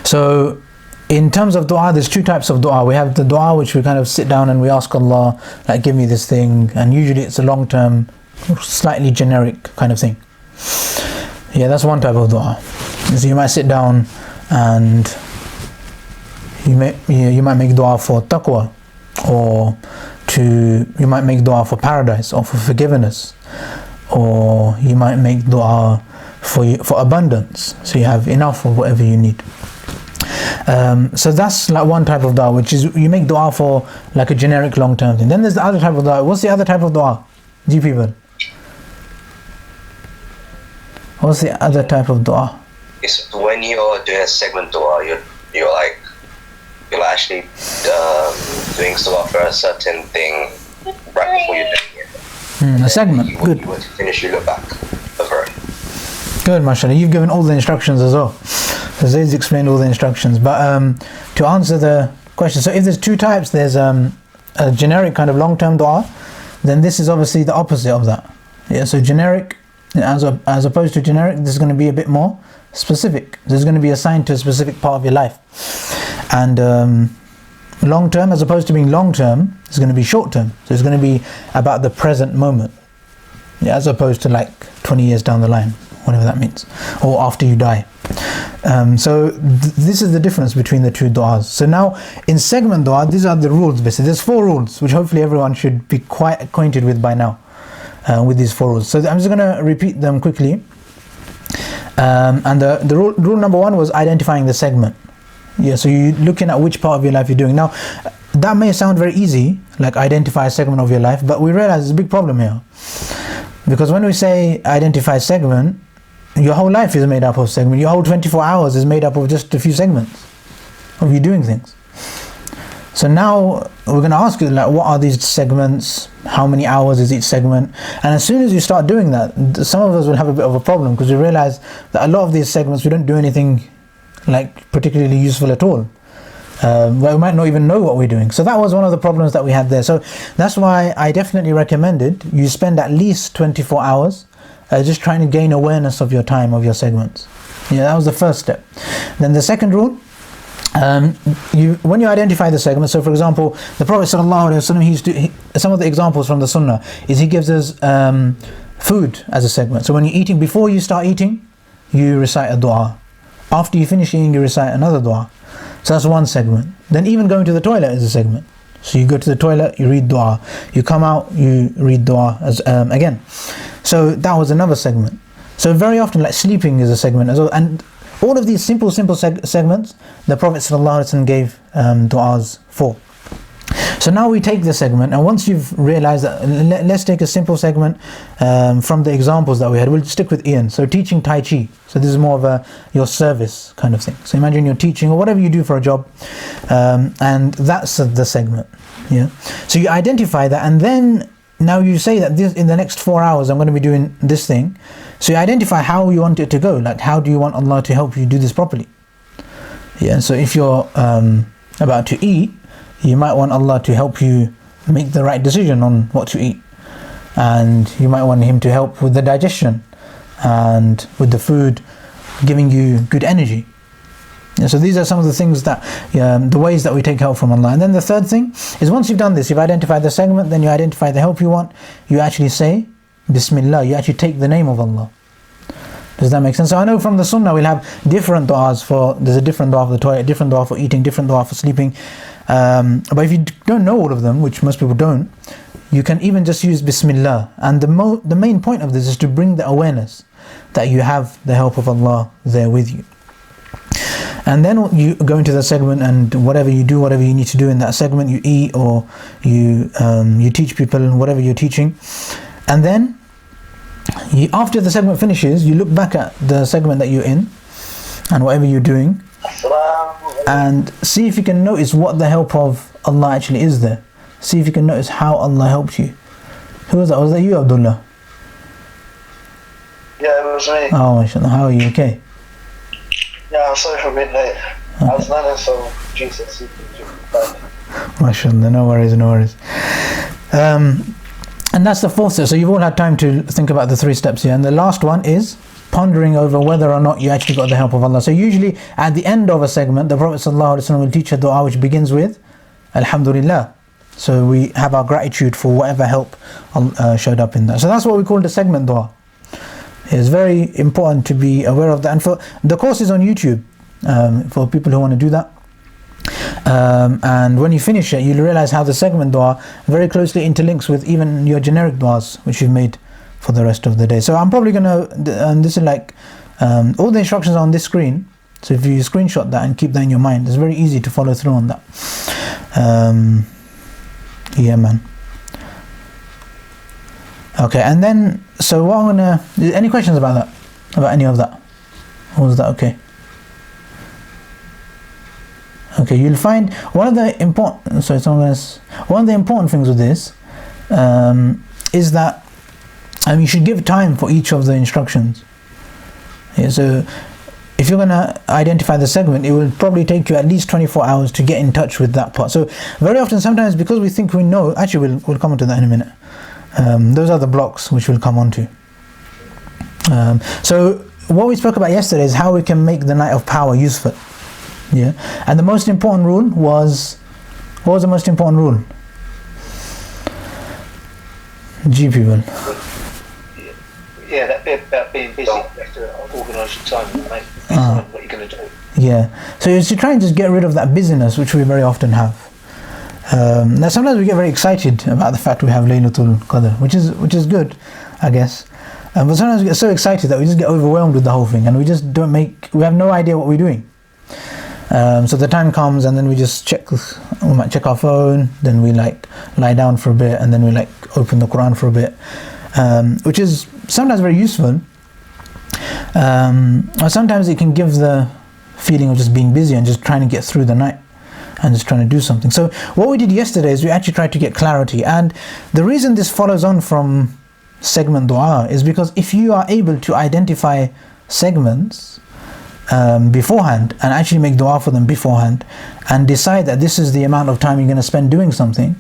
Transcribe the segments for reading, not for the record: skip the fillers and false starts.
So in terms of dua, there's two types of dua. We have the dua which we kind of sit down and we ask Allah, like, give me this thing, and usually it's a long-term, slightly generic kind of thing. Yeah, that's one type of dua. So you might sit down and you might make dua for taqwa, or you might make dua for paradise or for forgiveness, or you might make dua for abundance, so you have enough of whatever you need. So that's like one type of dua, which is you make dua for like a generic long-term thing. Then there's the other type of dua. What's the other type of dua? G people. What's the other type of dua? It's when you're doing a segment dua, you're actually doing dua for a certain thing right before you're doing it. A segment. Good. You want to finish, you look back over it. Good, mashallah. You've given all the instructions as well. So Zayd's explained all the instructions. But to answer the question, so if there's two types, there's a generic kind of long-term dua, then this is obviously the opposite of that. Yeah, so generic, as opposed to generic, this is going to be a bit more specific. This is going to be assigned to a specific part of your life. And long-term, as opposed to being long-term, is going to be short-term. So it's going to be about the present moment. Yeah, as opposed to like 20 years down the line, whatever that means, or after you die. So this is the difference between the two du'as. So now in segment dua, these are the rules basically. There's 4 rules which hopefully everyone should be quite acquainted with by now, with these 4 rules. So I'm just going to repeat them quickly. And the rule number 1 was identifying the segment. Yeah, so you're looking at which part of your life you're doing. Now that may sound very easy, like identify a segment of your life, but we realize there's a big problem here. Because when we say identify segment, your whole life is made up of segments. Your whole 24 hours is made up of just a few segments of you doing things. So now we're going to ask you, like, what are these segments? How many hours is each segment? And as soon as you start doing that, some of us will have a bit of a problem, because we realize that a lot of these segments we don't do anything like particularly useful at all. We might not even know what we're doing. So that was one of the problems that we had there. So that's why I definitely recommended you spend at least 24 hours just trying to gain awareness of your time, of your segments. Yeah, that was the first step. Then the second rule, when you identify the segment, so for example, the Prophet ﷺ, some of the examples from the Sunnah is he gives us food as a segment. So when you're eating, before you start eating, you recite a dua. After you finish eating, you recite another dua. So that's one segment. Then even going to the toilet is a segment. So you go to the toilet, you read dua. You come out, you read dua again. So that was another segment. So very often, like sleeping is a segment as well. And all of these simple segments, the Prophet ﷺ gave du'as for. So now we take the segment, and once you've realized that, let's take a simple segment from the examples that we had. We'll stick with Ian. So teaching Tai Chi. So this is more of your service kind of thing. So imagine you're teaching or whatever you do for a job, and that's the segment. Yeah. So you identify that, and then now you say that this, in the next 4 hours I'm going to be doing this thing. So you identify how you want it to go. Like, how do you want Allah to help you do this properly? Yeah. So if you're about to eat, you might want Allah to help you make the right decision on what to eat, and you might want Him to help with the digestion and with the food, giving you good energy. Yeah, so these are some of the things that, the ways that we take help from Allah. And then the third thing is, once you've done this, you've identified the segment, then you identify the help you want, you actually say Bismillah, you actually take the name of Allah. Does that make sense? So I know from the Sunnah we'll have different du'as for, there's a different du'a for the toilet, different du'a for eating, different du'a for sleeping. But if you don't know all of them, which most people don't, you can even just use Bismillah. And the main point of this is to bring the awareness that you have the help of Allah there with you. And then you go into the segment, and whatever you do, whatever you need to do in that segment, you eat or you teach people, whatever you're teaching. And then after the segment finishes, you look back at the segment that you're in and whatever you're doing, and see if you can notice what the help of Allah actually is there. See if you can notice how Allah helped you. Who was that? Was that you, Abdullah? Yeah, it was me. Oh, mashallah. How are you? Okay? Yeah, I'm sorry for being late. I was learning some Jesus. MashaAllah, no worries, no worries. And that's the fourth step. So you've all had time to think about the 3 steps here. And the last one is pondering over whether or not you actually got the help of Allah. So usually at the end of a segment, the Prophet ﷺ will teach a dua which begins with Alhamdulillah. So we have our gratitude for whatever help showed up in that. So that's what we call the segment dua. It's very important to be aware of that. And for the course is on YouTube for people who want to do that. And when you finish it, you'll realize how the segment dua very closely interlinks with even your generic duas which you've made for the rest of the day. So I'm probably going to, and this is like, all the instructions are on this screen. So if you screenshot that and keep that in your mind, it's very easy to follow through on that. Yeah, man. Okay, and then, so what I'm going to, any questions about that? About any of that? Or was that okay? Okay, you'll find one of the important things with this is that you should give time for each of the instructions. Yeah, so if you're going to identify the segment, it will probably take you at least 24 hours to get in touch with that part. So very often, sometimes because we think we know, actually we'll come on to that in a minute. Those are the blocks which we'll come on to. So what we spoke about yesterday is how we can make the night of power useful. Yeah, and the most important rule was, what was the most important rule? G people. Yeah, that bit about being busy. You have to organise your time and make decide what you're going to do. Yeah, so it's to try and just get rid of that busyness which we very often have. Now sometimes we get very excited about the fact we have Laylatul Qadr, which is good, I guess. But sometimes we get so excited that we just get overwhelmed with the whole thing, and we just we have no idea what we're doing. So the time comes, and then we just we might check our phone, then we like lie down for a bit, and then we like open the Quran for a bit, which is sometimes very useful. Or sometimes it can give the feeling of just being busy and just trying to get through the night and just trying to do something. So what we did yesterday is we actually tried to get clarity, and the reason this follows on from segment dua is because if you are able to identify segments beforehand and actually make dua for them beforehand and decide that this is the amount of time you're going to spend doing something,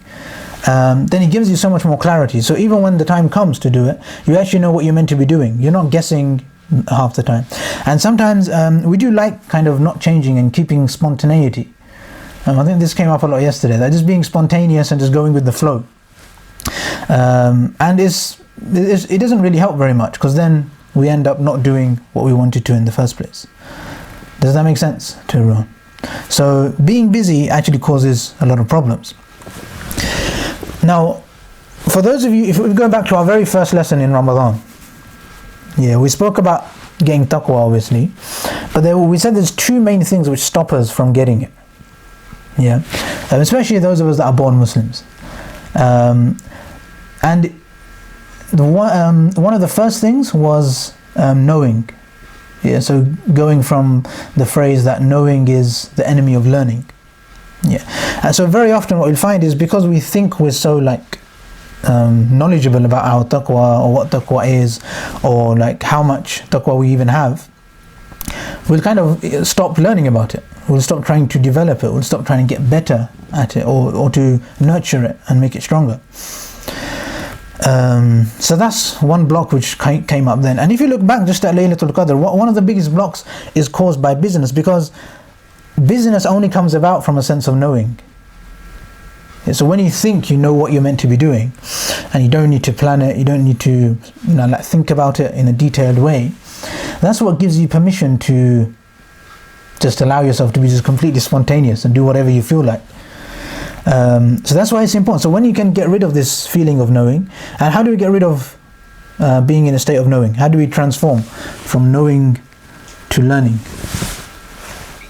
then it gives you so much more clarity. So even when the time comes to do it, you actually know what you're meant to be doing. You're not guessing half the time. And sometimes we do like kind of not changing and keeping spontaneity. I think this came up a lot yesterday, that just being spontaneous and just going with the flow. And it doesn't really help very much, because then we end up not doing what we wanted to in the first place. Does that make sense to everyone? So being busy actually causes a lot of problems. Now, for those of you, if we go back to our very first lesson in Ramadan, we spoke about getting taqwa, obviously, but we said there's two main things which stop us from getting it. Especially those of us that are born Muslims. And one of the first things was knowing. So going from the phrase that knowing is the enemy of learning. And so very often what we'll find is, because we think we're so knowledgeable about our taqwa, or what taqwa is, or like how much taqwa we even have, we'll kind of stop learning about it. We'll stop trying to develop it. We'll stop trying to get better at it, or to nurture it and make it stronger. So that's one block which came up then. And if you look back just at Laylatul Qadr, one of the biggest blocks is caused by busyness, because busyness only comes about from a sense of knowing. So when you think you know what you're meant to be doing, and you don't need to plan it, you don't need to think about it in a detailed way, that's what gives you permission to just allow yourself to be just completely spontaneous and do whatever you feel like. So that's why it's important. So when you can get rid of this feeling of knowing, and how do we get rid of being in a state of knowing? How do we transform from knowing to learning?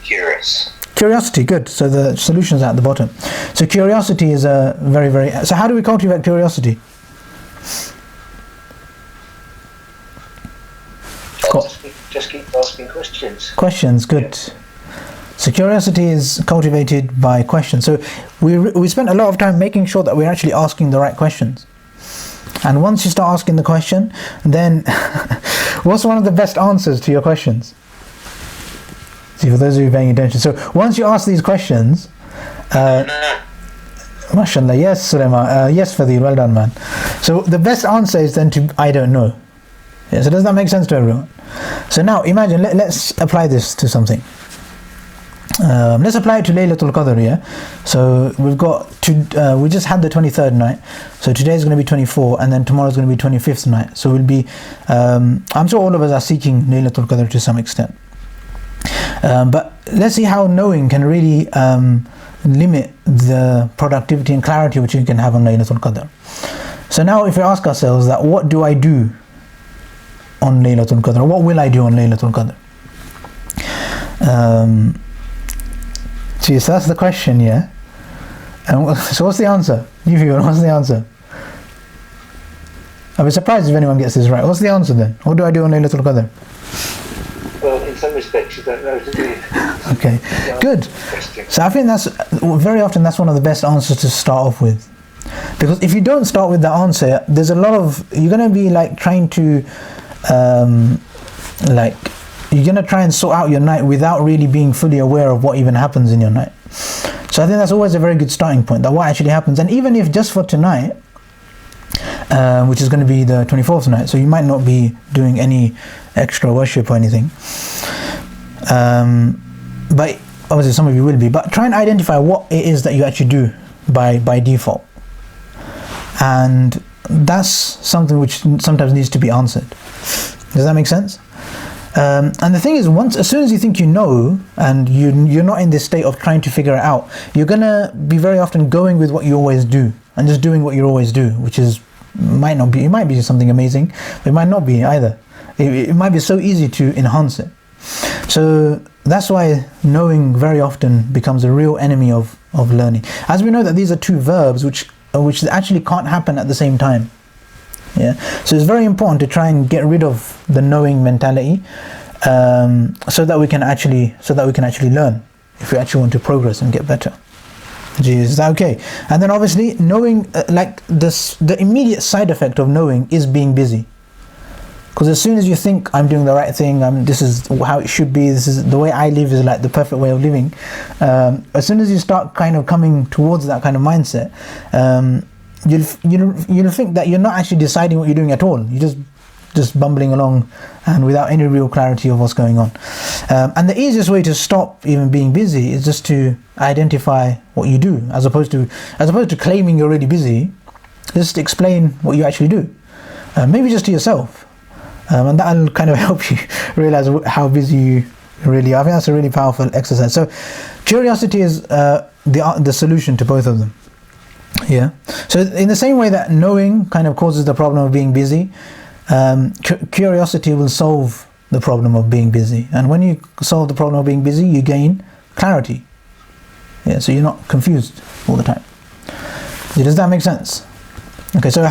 Curious. Curiosity, good. So the solution's at the bottom. So curiosity is a very, very... So how do we cultivate curiosity? Just keep asking questions. Questions, good. So curiosity is cultivated by questions. So we spent a lot of time making sure that we're actually asking the right questions. And once you start asking the question, then what's one of the best answers to your questions? See, for those of you paying attention. So once you ask these questions, mashallah, yes, Sulaiman, yes, Fadil, well done, man. So the best answer is then to, I don't know. So does that make sense to everyone? So now imagine, let's apply this to something. Let's apply it to Laylatul Qadr, yeah? So we've got, we just had the 23rd night, so today is going to be 24, and then tomorrow is going to be 25th night. So we'll be, I'm sure all of us are seeking Laylatul Qadr to some extent. But let's see how knowing can really limit the productivity and clarity which you can have on Laylatul Qadr. So now if we ask ourselves that, what do I do on Laylatul Qadr? What will I do on Laylatul Qadr? So that's the question, yeah? And so what's the answer? What's the answer? I'll be surprised if anyone gets this right. What's the answer then? What do I do on Laylatul Qadr? Well, in some respects you don't know, do you? Okay, good. So I think that's, very often that's one of the best answers to start off with. Because if you don't start with the answer, there's a lot of, you're going to be like trying to, you're going to try and sort out your night without really being fully aware of what even happens in your night. So I think that's always a very good starting point, that what actually happens. And even if just for tonight, which is going to be the 24th night, so you might not be doing any extra worship or anything. But obviously some of you will be. But try and identify what it is that you actually do by default. And that's something which sometimes needs to be answered. Does that make sense? And the thing is, as soon as you think you know, and you're not in this state of trying to figure it out, you're gonna be very often going with what you always do and just doing what you always do, which is it might be something amazing, but it might not be either. It might be so easy to enhance it. So that's why knowing very often becomes a real enemy of learning. As we know that these are two verbs which actually can't happen at the same time. Yeah, so it's very important to try and get rid of the knowing mentality, so that we can actually learn, if we actually want to progress and get better. Is that okay? And then obviously knowing, the immediate side effect of knowing is being busy. Because as soon as you think, I'm doing the right thing, this is how it should be, this is the way I live, is like the perfect way of living, as soon as you start kind of coming towards that kind of mindset, you'll think that you're not actually deciding what you're doing at all. You're just bumbling along and without any real clarity of what's going on. And the easiest way to stop even being busy is just to identify what you do, as opposed to claiming you're really busy. Just explain what you actually do, maybe just to yourself, and that'll kind of help you realize how busy you really are. I think that's a really powerful exercise. So curiosity is the solution to both of them. Yeah. So in the same way that knowing kind of causes the problem of being busy, curiosity will solve the problem of being busy. And when you solve the problem of being busy, you gain clarity. Yeah. So you're not confused all the time. Does that make sense? Okay. So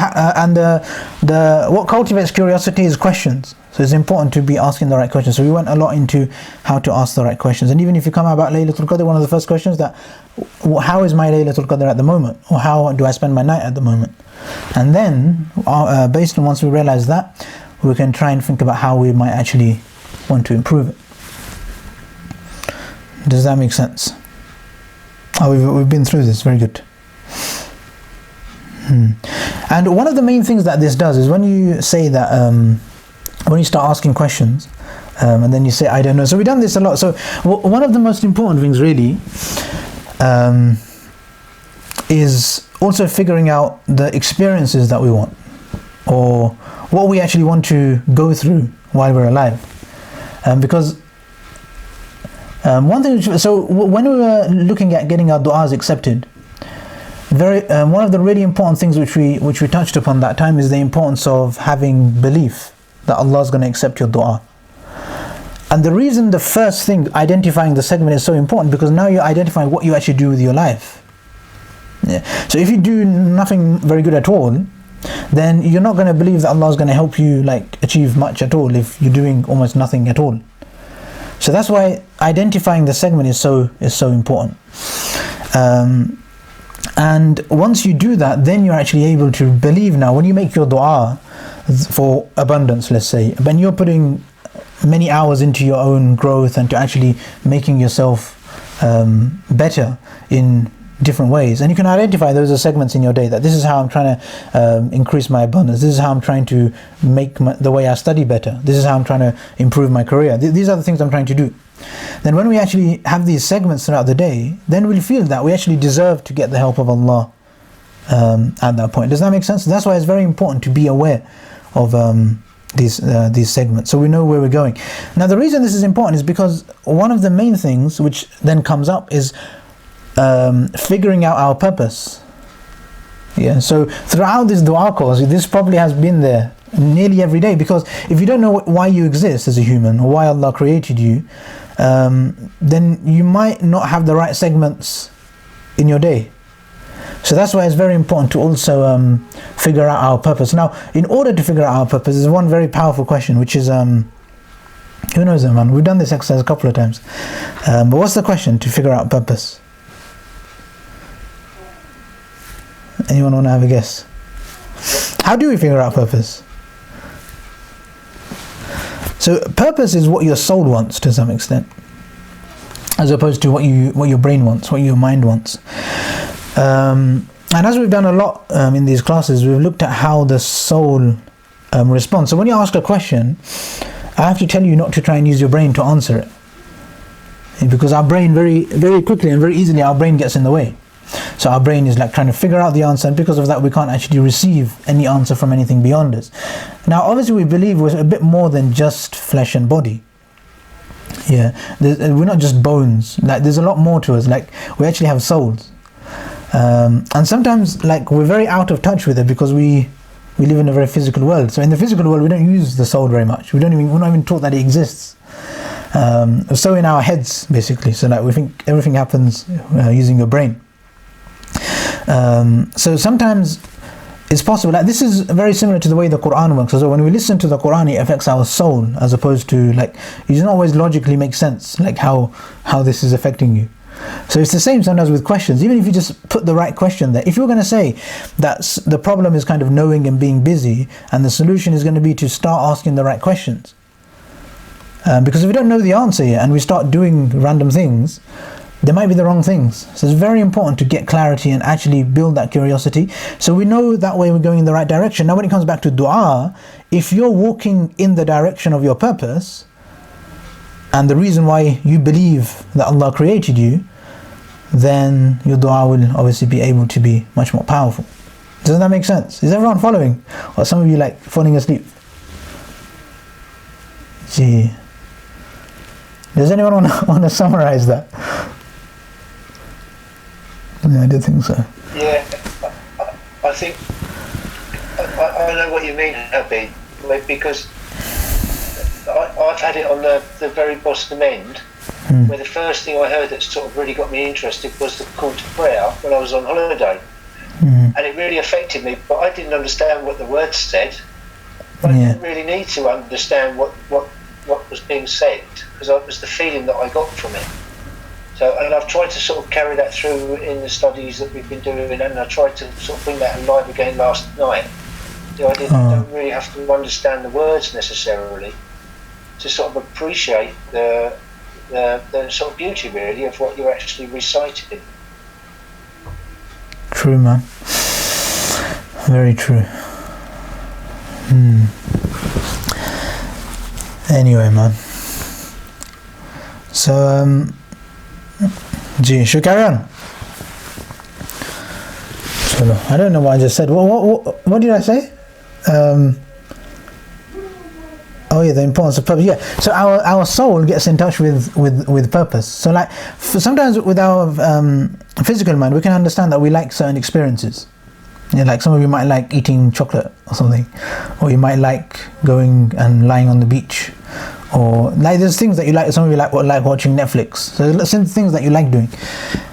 what cultivates curiosity is questions. So it's important to be asking the right questions. So we went a lot into how to ask the right questions. And even if you come out about Laylatul Qadr, one of the first questions that, how is my Laylatul Qadr at the moment? Or how do I spend my night at the moment? And then, based on once we realize that, we can try and think about how we might actually want to improve it. Does that make sense? We've been through this, very good. And one of the main things that this does is when you say that, when you start asking questions, and then you say, I don't know. So we've done this a lot. So one of the most important things really is also figuring out the experiences that we want, or what we actually want to go through while we're alive. Because one thing, so when we were looking at getting our du'as accepted, one of the really important things which we touched upon that time is the importance of having belief that Allah is going to accept your dua. And the reason, the first thing, identifying the segment is so important, because now you're identifying what you actually do with your life. Yeah. So if you do nothing very good at all, then you're not going to believe that Allah is going to help you achieve much at all if you're doing almost nothing at all. So that's why identifying the segment is so important. And once you do that, then you're actually able to believe. Now when you make your dua for abundance, let's say, when you're putting many hours into your own growth and to actually making yourself better in different ways, and you can identify those are segments in your day, that this is how I'm trying to increase my abundance, this is how I'm trying to make the way I study better, this is how I'm trying to improve my career, these are the things I'm trying to do. Then when we actually have these segments throughout the day, then we'll feel that we actually deserve to get the help of Allah at that point. Does that make sense? That's why it's very important to be aware of these segments, so we know where we're going. Now the reason this is important is because one of the main things which then comes up is figuring out our purpose. Yeah, so throughout this dua course, this probably has been there nearly every day, because if you don't know why you exist as a human, or why Allah created you, then you might not have the right segments in your day. So that's why it's very important to also figure out our purpose. Now, in order to figure out our purpose, there's one very powerful question, which is, who knows it, man? We've done this exercise a couple of times. But what's the question to figure out purpose? Anyone want to have a guess? How do we figure out purpose? So purpose is what your soul wants to some extent, as opposed to what your brain wants, what your mind wants. And as we've done a lot in these classes, we've looked at how the soul responds. So when you ask a question, I have to tell you not to try and use your brain to answer it, because our brain very, very quickly and very easily, our brain gets in the way. So our brain is like trying to figure out the answer, and because of that we can't actually receive any answer from anything beyond us. Now obviously we believe we're a bit more than just flesh and body. Yeah, we're not just bones. Like there's a lot more to us. Like we actually have souls, and sometimes like we're very out of touch with it because we live in a very physical world. So in the physical world we don't use the soul very much. We're not even taught that it exists. So in our heads basically. So like we think everything happens using your brain. So sometimes it's possible, like this is very similar to the way the Quran works. So when we listen to the Quran, it affects our soul, as opposed to like, it doesn't always logically make sense, like how this is affecting you. So it's the same sometimes with questions. Even if you just put the right question there, if you're going to say that the problem is kind of knowing and being busy, and the solution is going to be to start asking the right questions, because if we don't know the answer yet and we start doing random things, they might be the wrong things. So it's very important to get clarity and actually build that curiosity, so we know that way we're going in the right direction. Now when it comes back to dua, if you're walking in the direction of your purpose and the reason why you believe that Allah created you, then your dua will obviously be able to be much more powerful. Doesn't that make sense? Is everyone following? Or some of you like falling asleep? Gee. Does anyone want to summarize that? Yeah, I did think so. Yeah, I think I know what you mean, Habib, because I've had it on the very bottom end, where the first thing I heard that sort of really got me interested was the call to prayer when I was on holiday, and it really affected me. But I didn't understand what the words said. But I didn't really need to understand what was being said, because it was the feeling that I got from it. So, and I've tried to sort of carry that through in the studies that we've been doing, and I tried to sort of bring that alive again last night. You know, I don't really have to understand the words necessarily to sort of appreciate the sort of beauty really of what you're actually reciting. True, man. Very true. Anyway, man. So, gee, should we carry on? I don't know what I just said. What did I say? Oh yeah, the importance of purpose. Yeah. So our soul gets in touch with purpose. So like sometimes with our physical mind, we can understand that we like certain experiences. Yeah, like some of you might like eating chocolate or something, or you might like going and lying on the beach, or like there's things that you like. Some of you like watching Netflix. So there's some things that you like doing,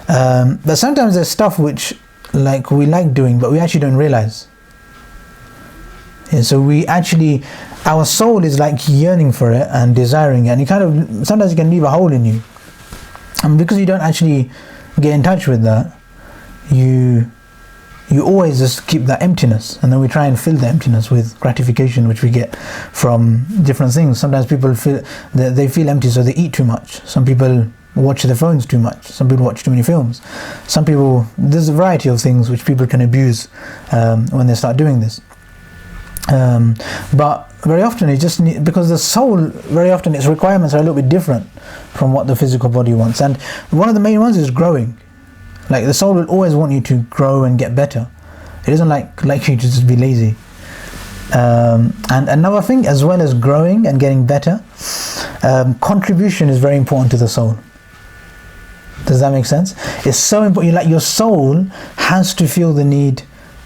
but sometimes there's stuff which like we like doing, but we actually don't realize. Yeah, so our soul is like yearning for it and desiring it, and sometimes it can leave a hole in you, and because you don't actually get in touch with that, you always just keep that emptiness, and then we try and fill the emptiness with gratification which we get from different things. Sometimes people feel empty, so they eat too much. Some people watch their phones too much. Some people watch too many films. Some people, there's a variety of things which people can abuse when they start doing this. But very often it just because the soul, very often its requirements are a little bit different from what the physical body wants. And one of the main ones is growing. Like the soul will always want you to grow and get better. It doesn't like you to just be lazy. And another thing, as well as growing and getting better, contribution is very important to the soul. Does that make sense? It's so important. Like your soul has to feel the need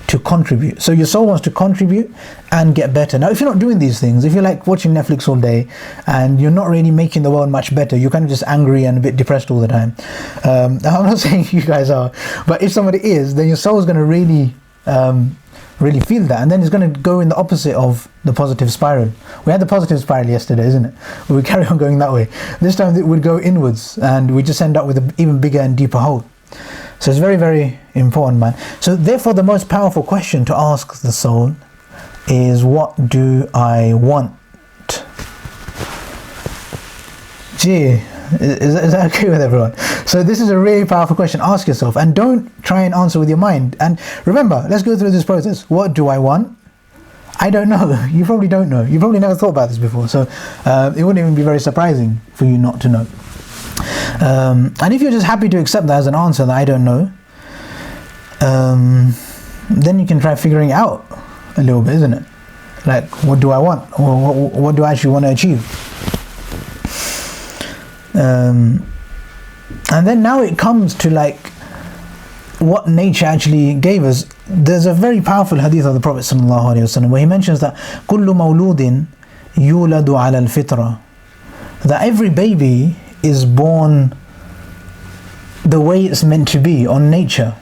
to contribute. So your soul wants to contribute and get better. Now, if you're not doing these things, if you're like watching Netflix all day and you're not really making the world much better, you're kind of just angry and a bit depressed all the time. I'm not saying you guys are, but if somebody is, then your soul is going to really feel that, and then it's going to go in the opposite of the positive spiral. We had the positive spiral yesterday, isn't it? We carry on going that way. This time it would go inwards, and we just end up with an even bigger and deeper hole. So it's very, very important, man. So therefore, the most powerful question to ask the soul is, what do I want? Gee, is that okay with everyone? So this is a really powerful question. Ask yourself, and don't try and answer with your mind. And remember, let's go through this process. What do I want? I don't know. You probably don't know. You probably never thought about this before. So it wouldn't even be very surprising for you not to know. And if you're just happy to accept that as an answer, that I don't know, then you can try figuring it out a little bit, isn't it? Like, what do I want? Or what do I actually want to achieve? And then now it comes to like what nature actually gave us. There's a very powerful hadith of the Prophet ﷺ where he mentions that كُلُّ مَوْلُودٍ يُولَدُ عَلَى الْفِطْرَةِ, that every baby is born the way it's meant to be, on nature.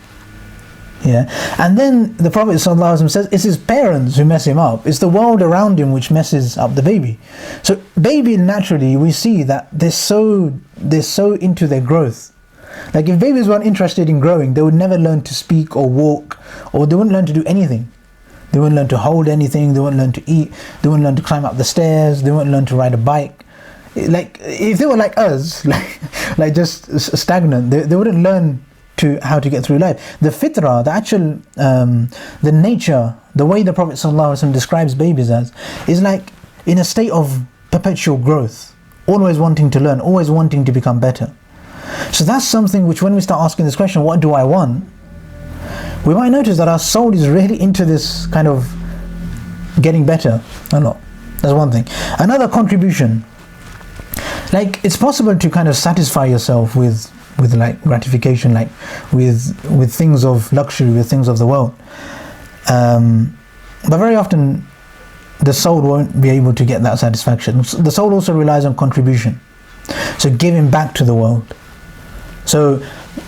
Yeah, and then the Prophet ﷺ says it's his parents who mess him up. It's the world around him which messes up the baby. So baby, naturally, we see that they're so into their growth. Like if babies weren't interested in growing, they would never learn to speak or walk, or they wouldn't learn to do anything. They wouldn't learn to hold anything. They wouldn't learn to eat. They wouldn't learn to climb up the stairs. They wouldn't learn to ride a bike. Like if they were like us, like just stagnant, they wouldn't learn to how to get through life. The fitrah, the actual, the nature, the way the Prophet ﷺ describes babies as, is like in a state of perpetual growth, always wanting to learn, always wanting to become better. So that's something which, when we start asking this question, what do I want? We might notice that our soul is really into this kind of getting better a lot. That's one thing. Another contribution, like it's possible to kind of satisfy yourself with like gratification, like with things of luxury, with things of the world, but very often the soul won't be able to get that satisfaction. The soul also relies on contribution, so giving back to the world. So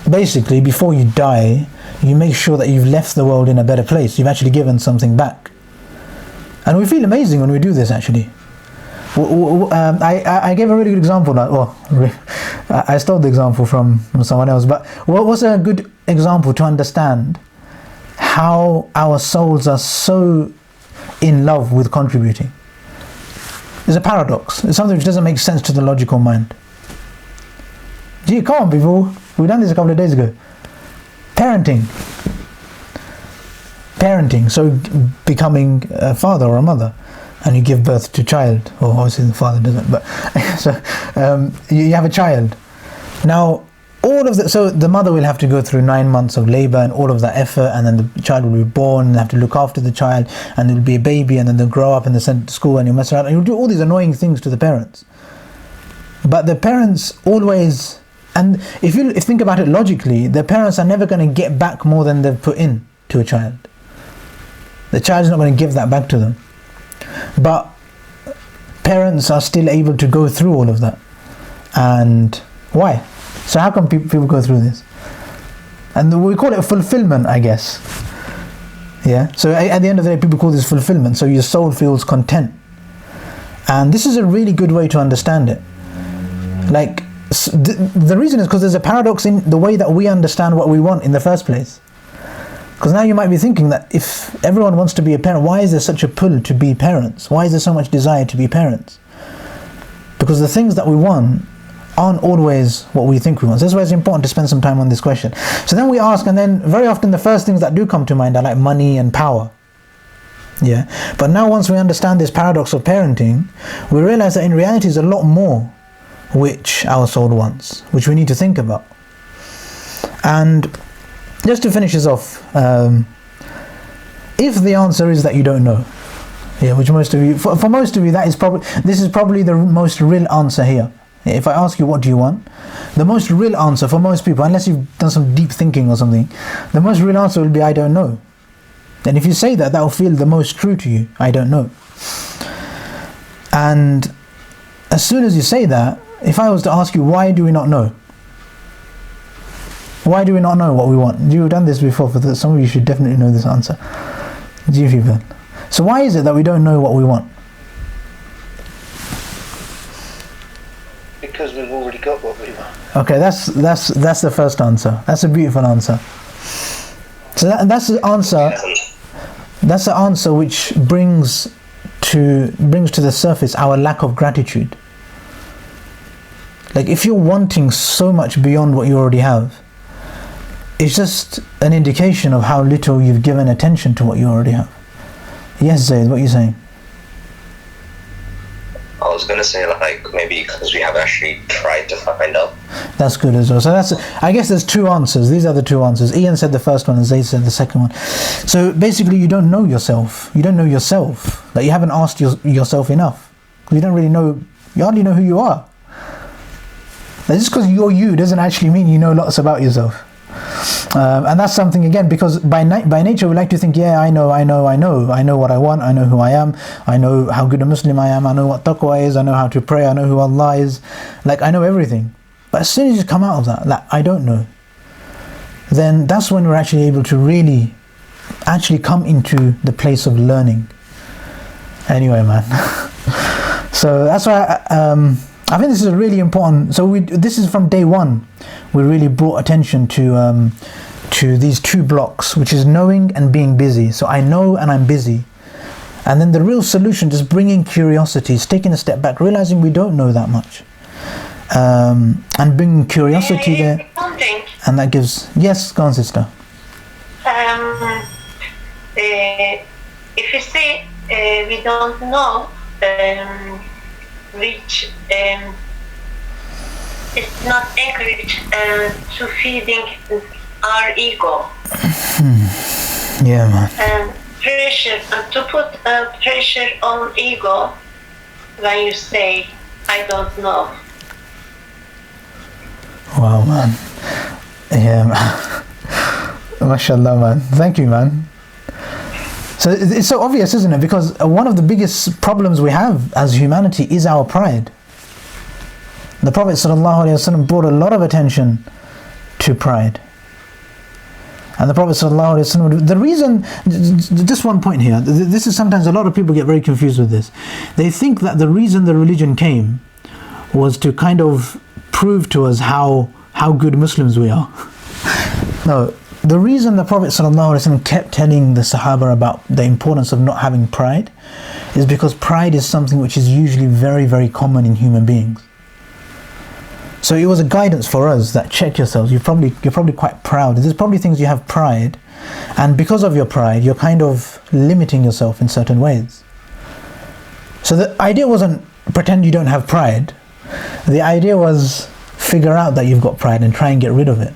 basically, before you die, you make sure that you've left the world in a better place. You've actually given something back, and we feel amazing when we do this. Actually, I gave a really good example. I stole the example from someone else, but what was a good example to understand how our souls are so in love with contributing? It's a paradox. It's something which doesn't make sense to the logical mind. Gee, come on people, we've done this a couple of days ago. Parenting, so becoming a father or a mother, and you give birth to a child, or obviously the father doesn't, but so you have a child. Now so the mother will have to go through 9 months of labor and all of that effort, and then the child will be born, and they have to look after the child, and there'll be a baby, and then they'll grow up and they're sent to school, and you'll mess around and you'll do all these annoying things to the parents. But the parents always, and if you think about it logically, the parents are never going to get back more than they've put in to a child. The child is not going to give that back to them. But parents are still able to go through all of that. And why? So how come people go through this? And we call it fulfillment, I guess. Yeah. So at the end of the day, people call this fulfillment. So your soul feels content. And this is a really good way to understand it. Like, the reason is because there's a paradox in the way that we understand what we want in the first place. Because now you might be thinking that if everyone wants to be a parent, why is there such a pull to be parents? Why is there so much desire to be parents? Because the things that we want aren't always what we think we want. So that's why it's important to spend some time on this question. So then we ask, and then very often the first things that do come to mind are like money and power. Yeah. But now once we understand this paradox of parenting, we realize that in reality there's a lot more which our soul wants, which we need to think about. And just to finish this off, if the answer is that you don't know, yeah, which most of you, for most of you, this is probably the most real answer here. If I ask you what do you want, the most real answer for most people, unless you've done some deep thinking or something, the most real answer will be I don't know. And if you say that, that will feel the most true to you. I don't know. And as soon as you say that, if I was to ask you, why do we not know? Why do we not know what we want? You've done this before. Some of you should definitely know this answer. So why is it that we don't know what we want? Because we've already got what we want. Okay, that's the first answer. That's a beautiful answer. So that's the answer. That's the answer which brings to the surface our lack of gratitude. Like if you're wanting so much beyond what you already have, it's just an indication of how little you've given attention to what you already have. Yes, Zaid, what are you saying? I was going to say, like, maybe because we have actually tried to find out. That's good as well. So I guess there's two answers. These are the two answers. Ian said the first one and Zaid said the second one. So basically you don't know yourself. You don't know yourself. Like you haven't asked yourself enough. You don't really know, you hardly know who you are. Like just because you're you doesn't actually mean you know lots about yourself. And that's something, again, because by nature we like to think, yeah, I know what I want, I know who I am, I know how good a Muslim I am, I know what taqwa is, I know how to pray, I know who Allah is, like I know everything. But as soon as you come out of that, like I don't know, then that's when we're actually able to really actually come into the place of learning. Anyway, man. So that's why I think this is a really important. So this is from day one. We really brought attention to these two blocks, which is knowing and being busy. So I know and I'm busy, and then the real solution, just bringing curiosity, is taking a step back, realizing we don't know that much, and bringing curiosity there. Something. And that gives. Yes, go on, sister. If you say we don't know, which is not encouraged to feeding our ego. Yeah, man. Pressure, to put pressure on ego when you say I don't know. Wow, man. Yeah, man. MashaAllah, man. Thank you, man. So it's so obvious, isn't it? Because one of the biggest problems we have as humanity is our pride. The Prophet ﷺ brought a lot of attention to pride. And the Prophet ﷺ, the reason, just one point here, this is sometimes a lot of people get very confused with this. They think that the reason the religion came was to kind of prove to us how good Muslims we are. No. The reason the Prophet ﷺ kept telling the Sahaba about the importance of not having pride is because pride is something which is usually very, very common in human beings. So it was a guidance for us that check yourselves. You're probably quite proud. There's probably things you have pride, and because of your pride, you're kind of limiting yourself in certain ways. So the idea wasn't pretend you don't have pride. The idea was figure out that you've got pride and try and get rid of it.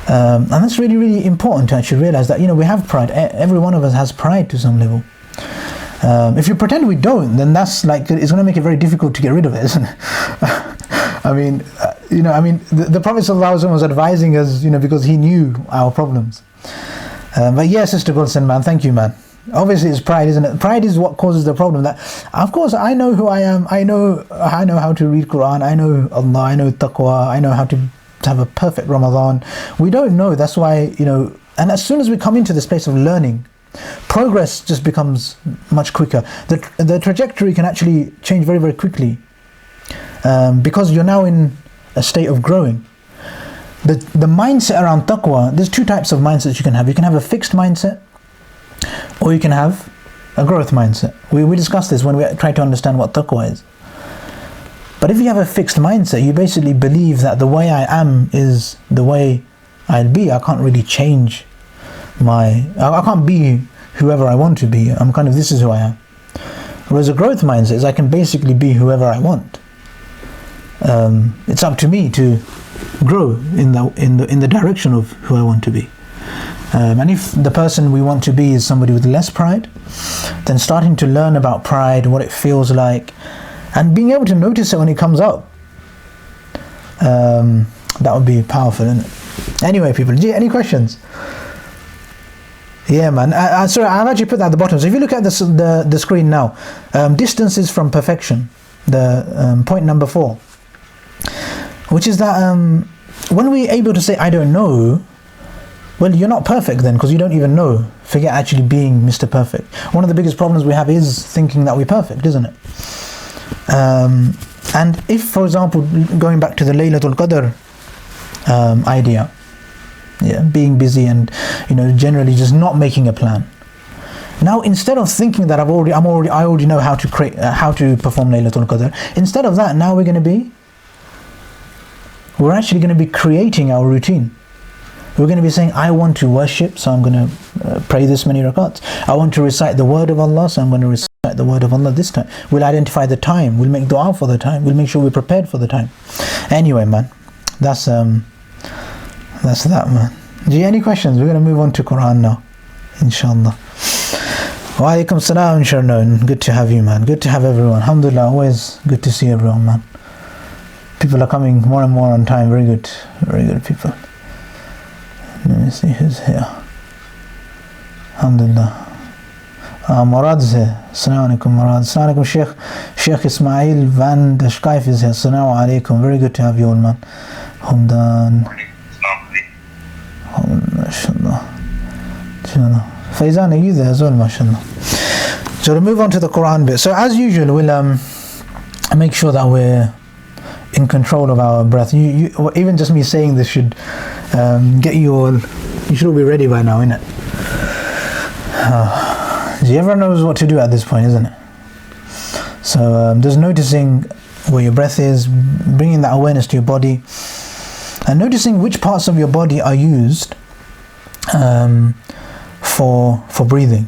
And that's really, really important to actually realize that, we have pride. Every one of us has pride to some level. If you pretend we don't, then that's like, it's going to make it very difficult to get rid of it, isn't it? The Prophet ﷺ was advising us, because he knew our problems. But yeah, Sister Gulsen, man, thank you, man. Obviously it's pride, isn't it? Pride is what causes the problem. That, of course, I know who I am. I know how to read Quran. I know Allah. I know Taqwa. I know how to have a perfect Ramadan. We don't know. That's why, and as soon as we come into this place of learning, progress just becomes much quicker. The trajectory can actually change very, very quickly, because you're now in a state of growing. The mindset around taqwa, there's two types of mindsets you can have. You can have a fixed mindset, or you can have a growth mindset. We discussed this when we tried to understand what taqwa is. But if you have a fixed mindset, you basically believe that the way I am is the way I'll be. I can't really change I can't be whoever I want to be. I'm kind of, this is who I am. Whereas a growth mindset is I can basically be whoever I want. It's up to me to grow in the direction of who I want to be. And if the person we want to be is somebody with less pride, then starting to learn about pride, what it feels like, and being able to notice it when it comes up, that would be powerful, isn't it? Anyway, people, any questions? Yeah, man. Sorry, I've actually put that at the bottom. So if you look at the screen now, distances from perfection, the point number 4, which is that when we're able to say I don't know, well, you're not perfect then, because you don't even know. Forget actually being Mr. Perfect. One of the biggest problems we have is thinking that we're perfect, isn't it? And if, for example, going back to the Laylatul Qadr idea, being busy and generally just not making a plan. Now, instead of thinking that I already know how to perform Laylatul Qadr, instead of that, now we're actually going to be creating our routine. We're going to be saying, I want to worship, so I'm going to pray this many rakats. I want to recite the word of Allah, so I'm going to recite the word of Allah this time. We'll identify the time. We'll make dua for the time. We'll make sure we're prepared for the time. Anyway, man, that's that, man. Do you have any questions? We're going to move on to Quran now, inshallah. Wa alaikum salam, Sharnon. Good to have you, man. Good to have everyone. Alhamdulillah, always good to see everyone, man. People are coming more and more on time. Very good people. Let me see who's here. Alhamdulillah. Murad's here. Assalamu alaikum, Murad. Assalamu alaikum, Sheikh Ismail Van Dashkaif is here. Assalamu alaikum. Very good to have you all, man. Hamdan. MashaAllah. Faizan, are you there as well, mashallah? So to move on to the Quran bit. So as usual, we'll make sure that we're in control of our breath. You even just me saying this should get you all. You should all be ready by now, innit? Everyone knows what to do at this point, isn't it? So just noticing where your breath is, bringing that awareness to your body, and noticing which parts of your body are used for breathing.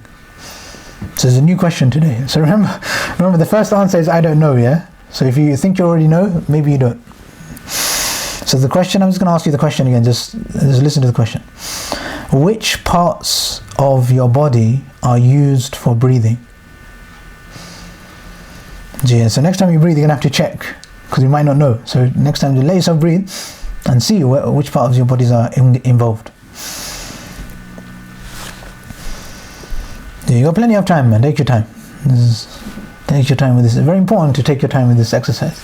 So there's a new question today. So remember the first answer is I don't know, yeah? So if you think you already know, maybe you don't. So the question, I'm just going to ask you the question again, just listen to the question. Which parts of your body are used for breathing? Yeah, so next time you breathe, you're going to have to check, because you might not know. So next time you let yourself breathe and see which parts of your bodies are involved. Yeah, you got plenty of time, man. Take your time. Take your time with this. It's very important to take your time with this exercise.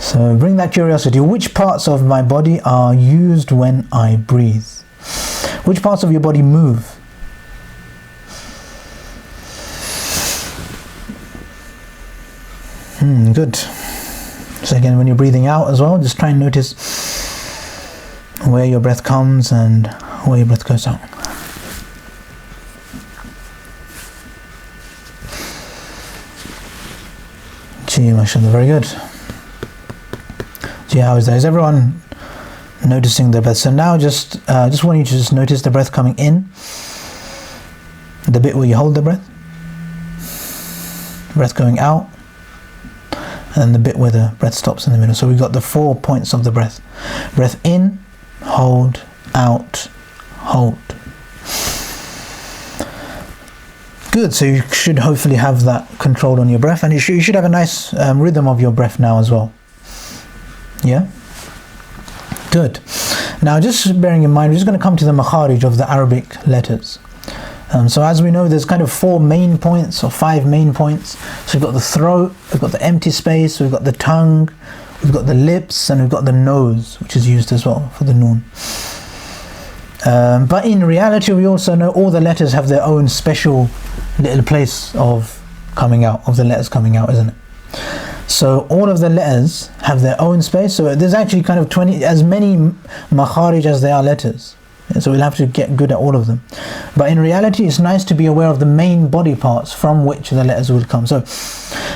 So bring that curiosity. Which parts of my body are used when I breathe? Which parts of your body move? Good. So again, when you're breathing out as well, just try and notice where your breath comes and where your breath goes out. Gee, mashallah, very good. Gee, how is that? Is everyone noticing their breath? So now just want you to just notice the breath coming in, the bit where you hold the breath going out, and the bit where the breath stops in the middle. So we've got the 4 points of the breath. Breath in, hold, out, hold. Good, so you should hopefully have that control on your breath, and you should have a nice rhythm of your breath now as well. Yeah? Good. Now just bearing in mind, we're just going to come to the makharij of the Arabic letters. So as we know, there's kind of 4 main points or 5 main points. So we've got the throat, we've got the empty space, we've got the tongue, we've got the lips, and we've got the nose, which is used as well for the noon. But in reality, we also know all the letters have their own special little place of coming out, of the letters coming out, isn't it? So all of the letters have their own space. So there's actually kind of as many makharij as there are letters. So we'll have to get good at all of them. But in reality, it's nice to be aware of the main body parts from which the letters will come. So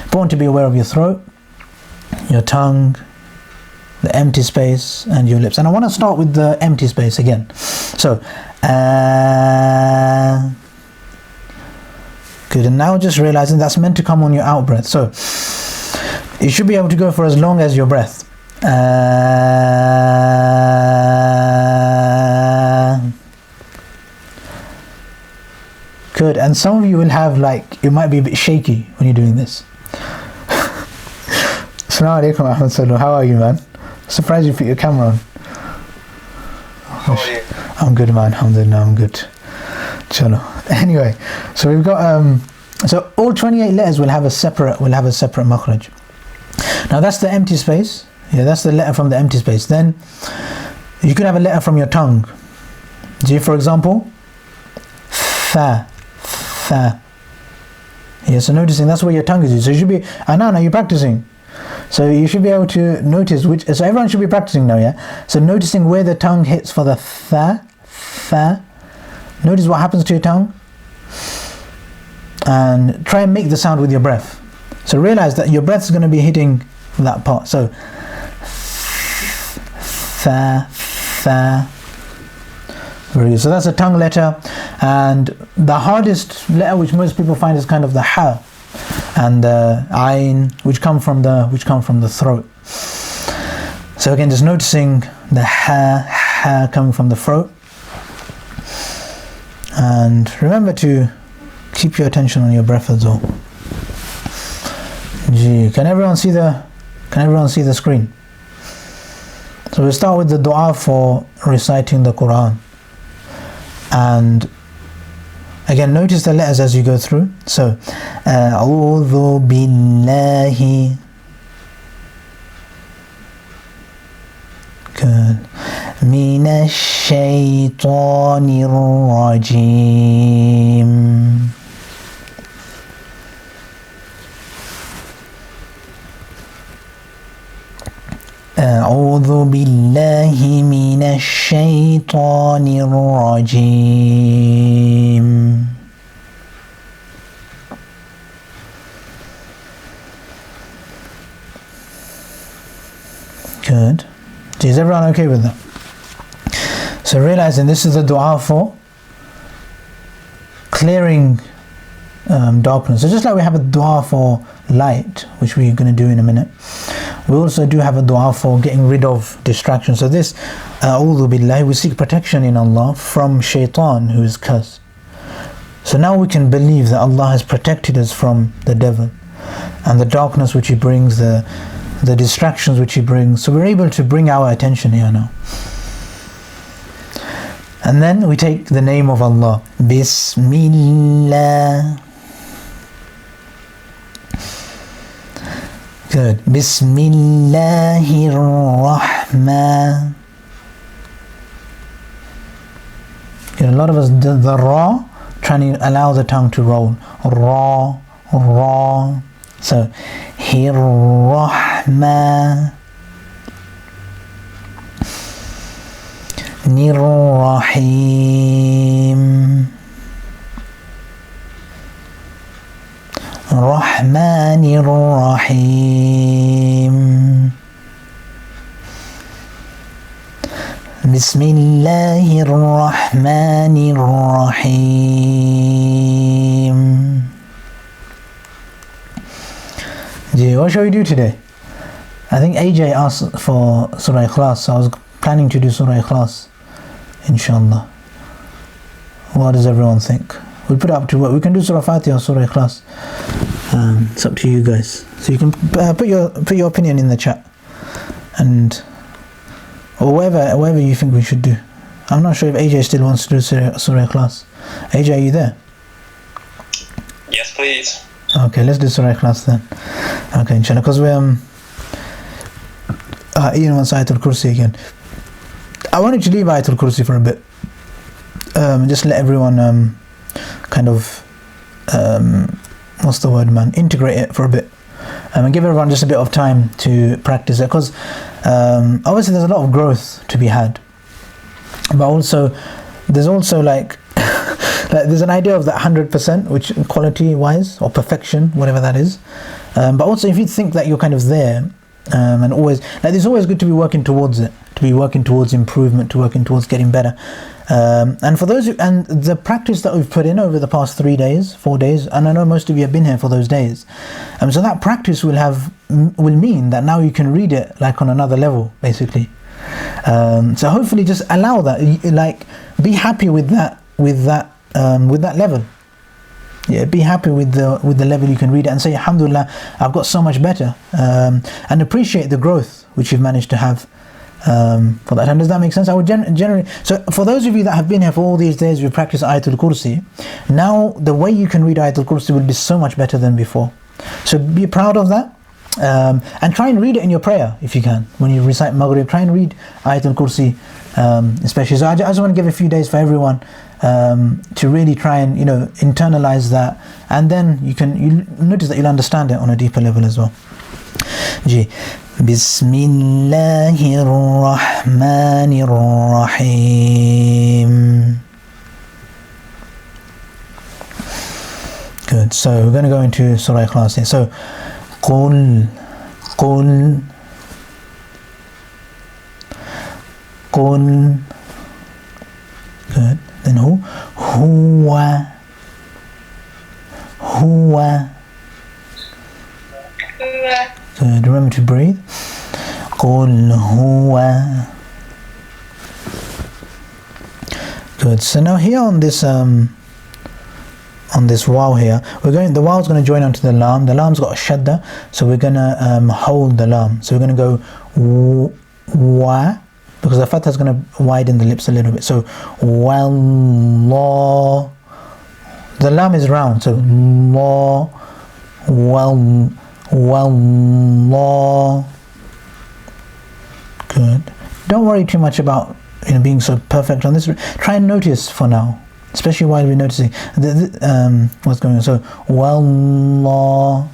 important to be aware of your throat, your tongue, the empty space, and your lips. And I want to start with the empty space again. So, good. And now just realizing that's meant to come on your out breath. So, you should be able to go for as long as your breath. Good. And some of you will have like, it might be a bit shaky when you're doing this. Assalamu alaikum Ahmed Sallu. How are you, man? Surprised you put your camera on. How are you? I'm good, man. Alhamdulillah, I'm good. Chalo. Anyway, so we've got so all 28 letters will have a separate makhraj. Now that's the empty space. Yeah, that's the letter from the empty space. Then you could have a letter from your tongue. See, for example, tha. Yeah, so noticing that's where your tongue is used. So you should be, now you're practicing. So you should be able to notice which, so everyone should be practicing now, yeah? So noticing where the tongue hits for the tha. Notice what happens to your tongue. And try and make the sound with your breath. So realize that your breath is going to be hitting that part. So tha. Very good. So that's a tongue letter. And the hardest letter, which most people find, is kind of the ha and the ayn, which come from the throat. So again, just noticing the ha coming from the throat. And remember to keep your attention on your breath as well. Gee, can everyone see the screen? So we'll start with the dua for reciting the Quran. And again, notice the letters as you go through. So, A'udhu billahi. Good. Minash shaytanir rajim. أعوذ بالله من الشيطان الرجيم. Good. Is everyone okay with that? So realizing this is the dua for clearing darkness. So just like we have a dua for light, which we're going to do in a minute, we also do have a dua for getting rid of distraction. So this, A'udhu billahi, we seek protection in Allah from shaitan, who is cursed. So now we can believe that Allah has protected us from the devil and the darkness which he brings, the distractions which he brings. So we're able to bring our attention here now. And then we take the name of Allah. Bismillah. Good. Bismillahir Rahman. A lot of us do the ra, trying to allow the tongue to roll. Ra. So, Hir Rahman. Nir Rahim. Rahmanir Rahim. Bismillahir Rahmanir Rahim. What shall we do today? I think AJ asked for Surah Ikhlas, so I was planning to do Surah Ikhlas, inshallah. What does everyone think? We'll put it up to what we can do, Surah Fatiha or Surah Ikhlas. It's up to you guys. So you can put your opinion in the chat, and or whatever you think we should do. I'm not sure if AJ still wants to do Surah Ikhlas. AJ, are you there? Yes, please. Okay, let's do Surah Ikhlas then. Okay, inshallah, because we're Ian wants Ayatul Kursi again. I wanted to leave Ayatul Kursi for a bit. Just let everyone kind of what's the word, man? Integrate it for a bit, and give everyone just a bit of time to practice it. Because obviously there's a lot of growth to be had, but also there's also like there's an idea of that 100%, which quality wise or perfection, whatever that is. But also if you think that you're kind of there, and always, like, it's always good to be working towards it, to be working towards improvement, to working towards getting better. And for those who, and the practice that we've put in over the past 3 days, 4 days, and I know most of you have been here for those days, so that practice will mean that now you can read it like on another level, basically. So hopefully just allow that, like, be happy with that level. Yeah, be happy with the level you can read it and say, Alhamdulillah, I've got so much better, and appreciate the growth which you've managed to have for that. And does that make sense? I would generally, so for those of you that have been here for all these days, we practice Ayatul Kursi, now the way you can read Ayatul Kursi will be so much better than before. So be proud of that, and try and read it in your prayer if you can. When you recite Maghrib, try and read Ayatul Kursi, especially. So I just want to give a few days for everyone to really try and internalize that, and then you notice that you'll understand it on a deeper level as well. Ji. Bismillahir Rahmanir Rahim. Good. So we're going to go into Surah Ikhlas here. So Qul good. Then Huwa good. Remember to breathe. Qul Huwa. Good. So now here on this waw here, the waw is going to join onto the lam. The lam's got a shadda, so we're going to hold the lam. So we're going to go wa, because the fatha is going to widen the lips a little bit. So wallah. The lam is round, so law, wallah. Good. Don't worry too much about being so perfect on this. Try and notice for now, especially while we're noticing what's going on. So wallah.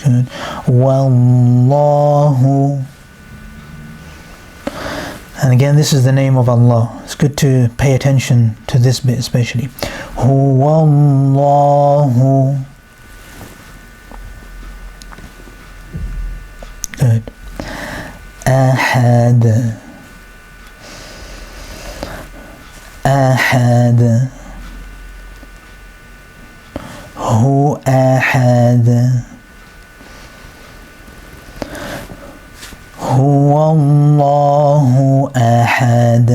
Good. Wallahu. And again, this is the name of Allah. It's good to pay attention to this bit especially. Huwallahu. Good. Ahad. Hu ahad. Huwallahu ahad.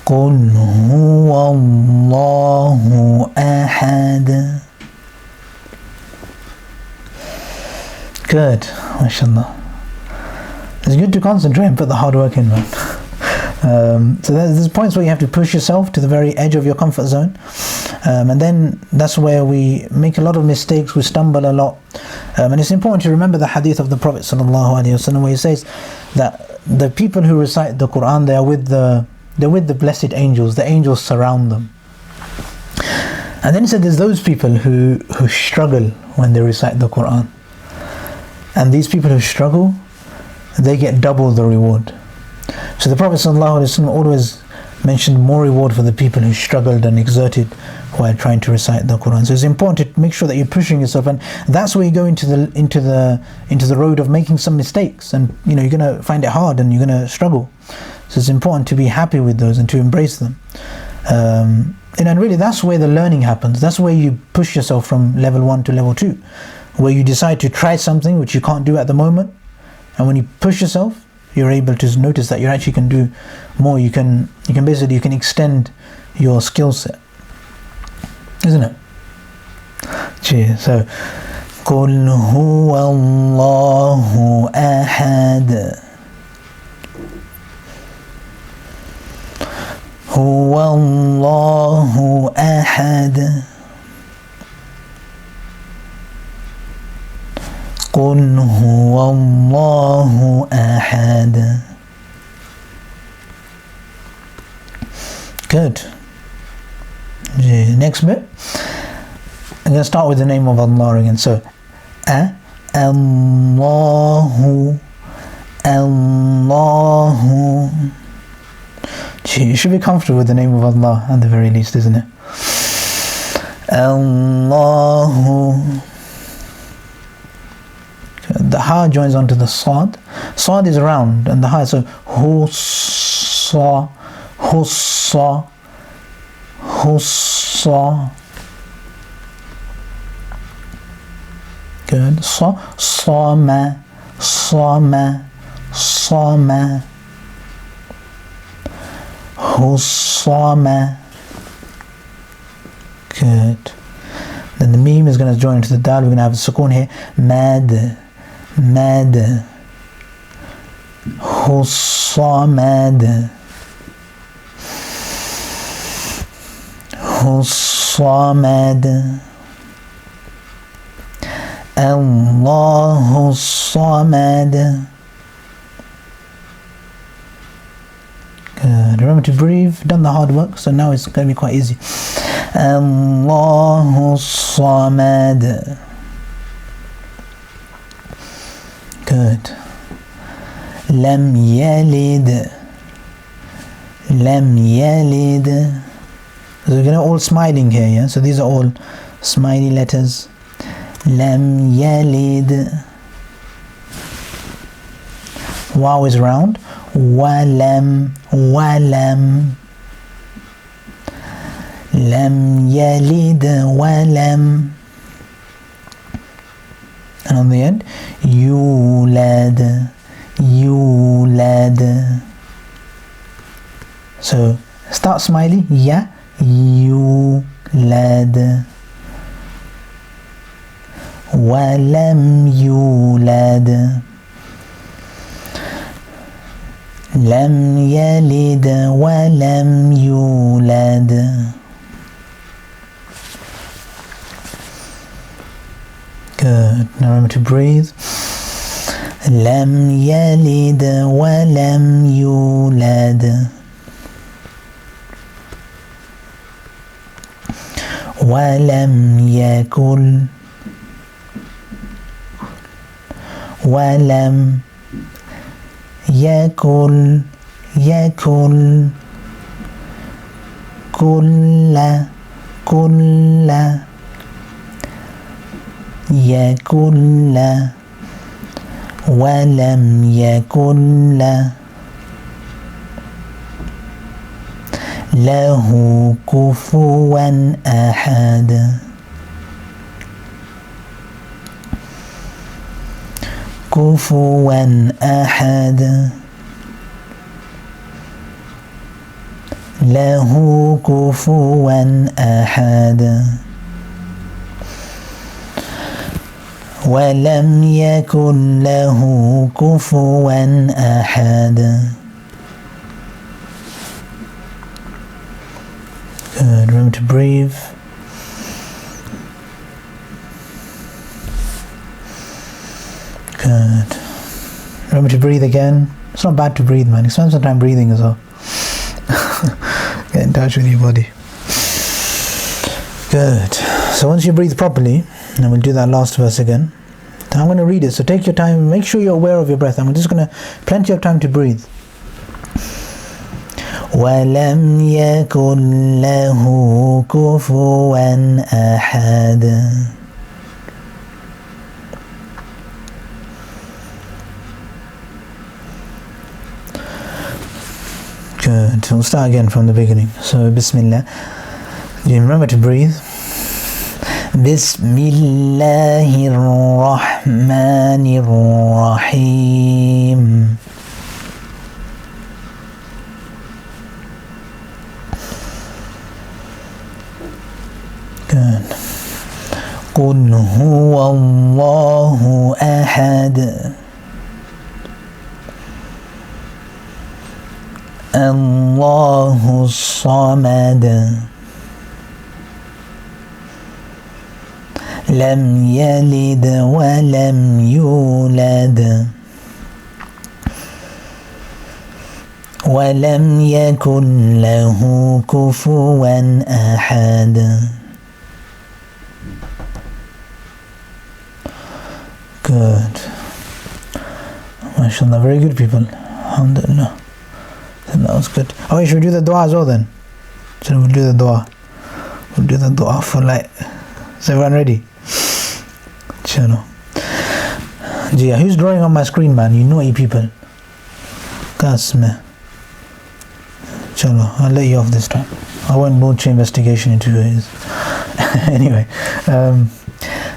Qul huwallahu ahad. Good, mashallah. It's good to concentrate and put the hard work in, man. So there's points where you have to push yourself to the very edge of your comfort zone, and then that's where we make a lot of mistakes, we stumble a lot, and it's important to remember the hadith of the Prophet ﷺ, where he says that the people who recite the Quran, they're with the blessed angels. The angels surround them. And then he said there's those people who struggle when they recite the Quran, and these people who struggle, they get double the reward. So the Prophet ﷺ always mentioned more reward for the people who struggled and exerted while trying to recite the Quran. So it's important to make sure that you're pushing yourself, and that's where you go into the road of making some mistakes, and you're going to find it hard and you're going to struggle. So it's important to be happy with those and to embrace them. And really that's where the learning happens. That's where you push yourself from level 1 to level 2, where you decide to try something which you can't do at the moment, and when you push yourself, you're able to notice that you actually can do more. You can extend your skill set, isn't it? Cheers. So Qul huwallahu ahad. Huwallahu ahad. Qul huwallahu ahad. Good. Next bit. I'm going to start with the name of Allah again. So, Allahu. You should be comfortable with the name of Allah at the very least, isn't it? Allahu. The ha joins onto the sad. Sad is round and the ha, so hussa, hussa, hussa. Good. Sama, sama, sama. Hussama. Good. Then the meme is going to join into the dal. We're going to have a sukoon here. Mad, mad. Hussamad, Hussamad. Allahu Samad. Good. Remember to breathe. Done the hard work, so now it's going to be quite easy. Allahu Samad. Good. Lam yalid. Lam yalid. So we're going to all smiling here, yeah? So these are all smiley letters. Lam yalid. Waw is round. Walam, walam. Lam yalid walam. And on the end, yulad, yulad. So start smiley, ya, yulad. Walam yulad. Lam yalid walam yulad. Good. Now remember to breathe. Lam yalid walam yulad. Walam yakul. Walam yakul. Yakul. Kulla. Kulla. يكن ولم يكن له كفوا أحد كفوا أحد له كفوا أحد ولم يكن له كفوا أحد. Good. Remember to breathe. Good. Remember to breathe again. It's not bad to breathe, man. You spend some time breathing as well. Get in touch with your body. Good. So once you breathe properly, and we'll do that last verse again. I'm going to read it, so take your time, make sure you're aware of your breath. I'm just going to, plenty of time to breathe. وَلَمْ يَكُنْ لَهُ كُفُوًا أَحَدٌ. Good. We'll start again from the beginning. So, Bismillah. You remember to breathe. بسم الله الرحمن الرحيم. Good. قل هو الله أحد الله الصمد لم يلد ولم يولد ولم يكن له كفوا أحد. Good. MashaAllah, very good people. Alhamdulillah. That Sounds good. Oh, should we do the dua as well then? So we'll do the dua. We'll do the dua for light. Is everyone ready? Chalo. Jia, who's drawing on my screen, man? You naughty people. Kasme. Chalo, I'll let you off this time. I won't launch an investigation into who it is. Anyway,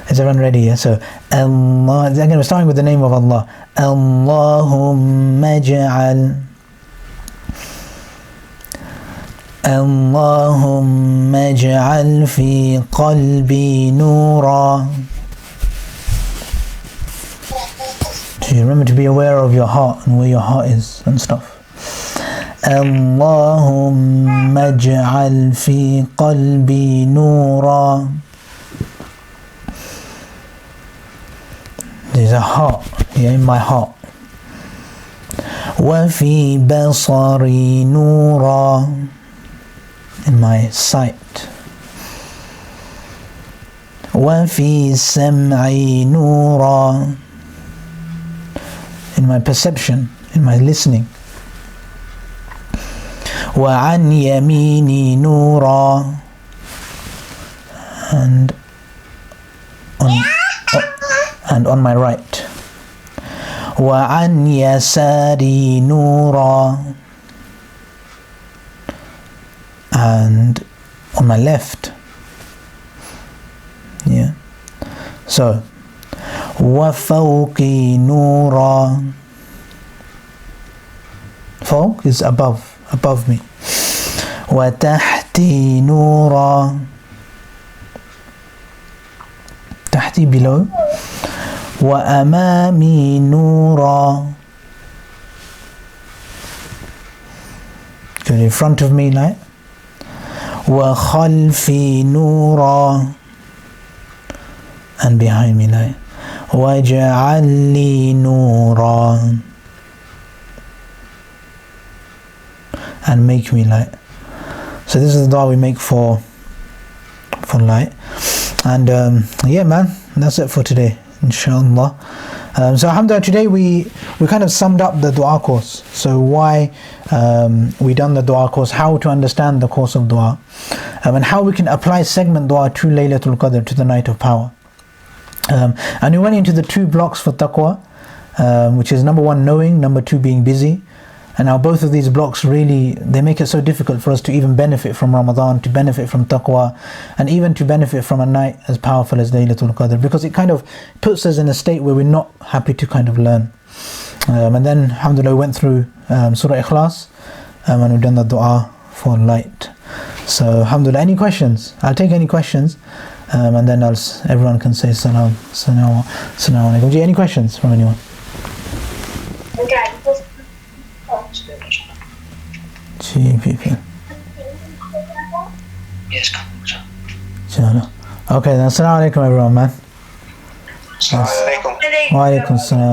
is everyone ready? Yeah? So, Allah. Again, we're starting with the name of Allah. Allahumma ja'al. Allahumma ja'al fi qalbi nura. So you remember to be aware of your heart and where your heart is and stuff. Allahumma ja'al fi qalbi nura. There's a heart, yeah, in my heart. Wa fi basari nura. In my sight. Wa fi sam'i nura. In my perception, in my listening. Wa an yamini nura. And on my right. Wa an yasari nura. And on my left. Yeah. So, wa fawqi nura. Fawq is above me. Wa tahti nura. Tahti, below. Wa amami nura. Good, in front of me, like. Wa khalfi nura. And behind me, like. Wa ja'alli nura. And make me light. So this is the dua we make for light. And yeah, man, that's it for today, inshallah. So alhamdulillah, today we kind of summed up the dua course. So why we done the dua course, how to understand the course of dua, and how we can apply segment dua to Laylatul Qadr, to the night of power. And we went into the 2 blocks for taqwa, which is number 1, knowing, number 2, being busy. And now both of these blocks really, they make it so difficult for us to even benefit from Ramadan, to benefit from taqwa, and even to benefit from a night as powerful as Laylatul Qadr, because it kind of puts us in a state where we're not happy to kind of learn. And then alhamdulillah, we went through Surah Ikhlas, and we've done the dua for light. So alhamdulillah, any questions? I'll take any questions, and then everyone can say salam alaikum. Any questions from anyone? people. Yes, Inshallah. Okay, then assalamu alaikum everyone, man. Assalamu alaikum. Wa alaikum salam.